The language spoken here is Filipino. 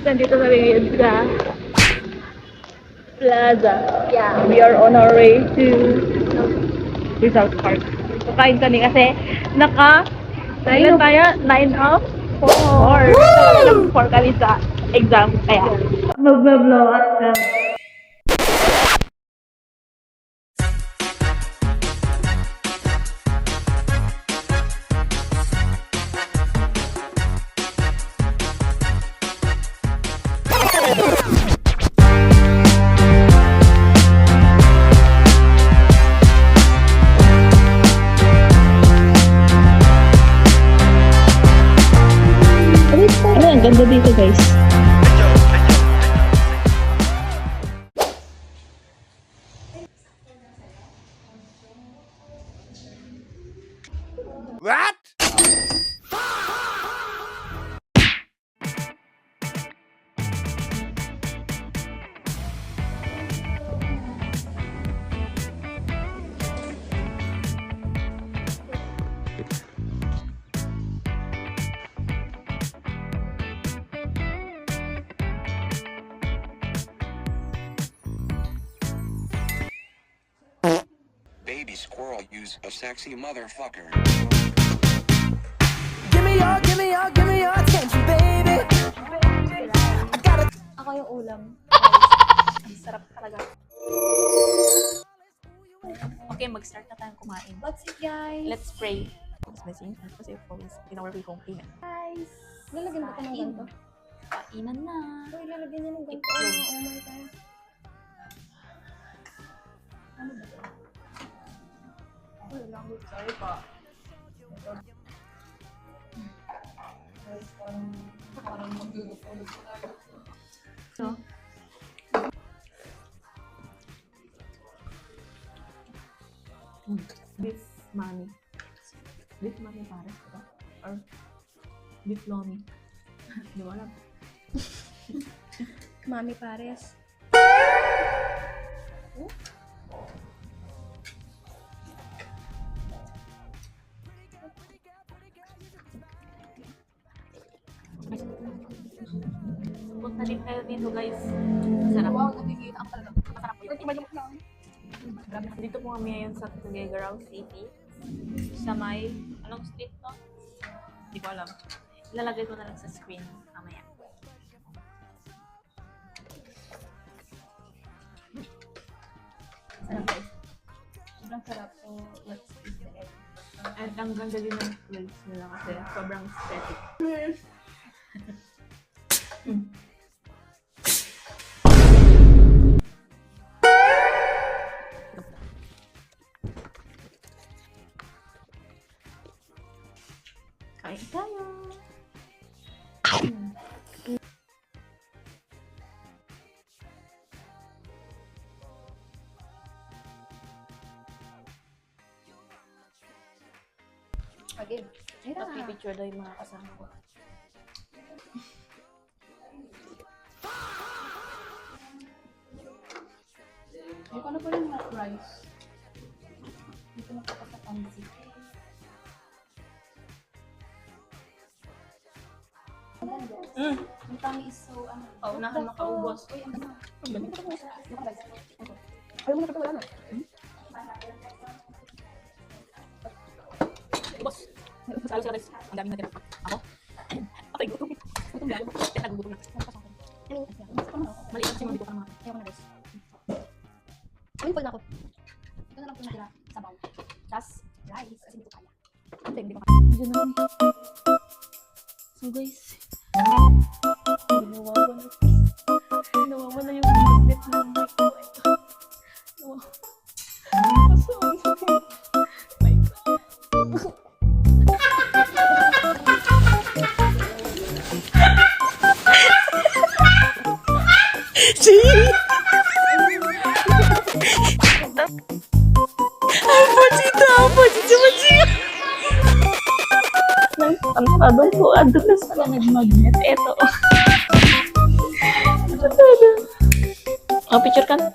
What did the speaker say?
nandito kami ngayon sa Plaza. Yeah. We are on our way to Rizal Park. Kakain kami kasi ilan tayo? 9 of 4. 4 kami sa exam. Kaya mag-blow up na. Ang ganda dito, guys. What? Baby squirrel use a sexy motherfucker. Give me your attention, baby. I gotta. Ako yung ulam. Ang sarap talaga. Okay, mag-start na tayong kumain. What's it, guys? Let's pray. It's missing kasi always in our way home payment. Guys, lalagyan ba ito ng ganito? Kainan na. Uy, lalagyan niya ng ganito. Itlog. Oh my God. Ano ba ito? Uy, language. Sorry pa. Parang maglulog-ulog. So, beef mami. Beef mami pares, diba? Or beef lomi. Di mo alam. Mami Pares. Punta din tayo dito, guys. Sarap. Wow, nakikita ang talaga. Masarap yun. Dito po kami ngayon sa Tuguegarao City. Sa may, anong street to? Hindi ko alam. Ilalagay ko na lang sa screen mamaya. Sarap, guys. Sobrang sarap. So, let's eat the egg. At ang ganda din ng clothes nila kasi sobrang aesthetic. Kain tayo! Again. Magpipicture daw yung mga kasama ko. Hindi ko na po yung hot rice. Hindi ko na po sa pancit. Yung tummy is so, ano. Paunahan makaubos. Uy, ang ganda. Ang galing. Ayaw mo na ito, wala na. Boss, salo sa res. Ang dami natin. Ako? Patay gutom. Gutom lang. Kaya nagugutom na. Maliit kasi mga dito ka naman. Ayaw ko na rice. Ayun, full na ako. Ito na lang po natira. Sabaw. Tas, rice. Kasi hindi ko kaya. Hindi ko kaya. Diyan na lang. So guys, nawawala yung magnet ng mic ko. Ito. Kasama. My God. Pantadong ko, adulas pala nag-magnet. Eto. Oh, picture ka na.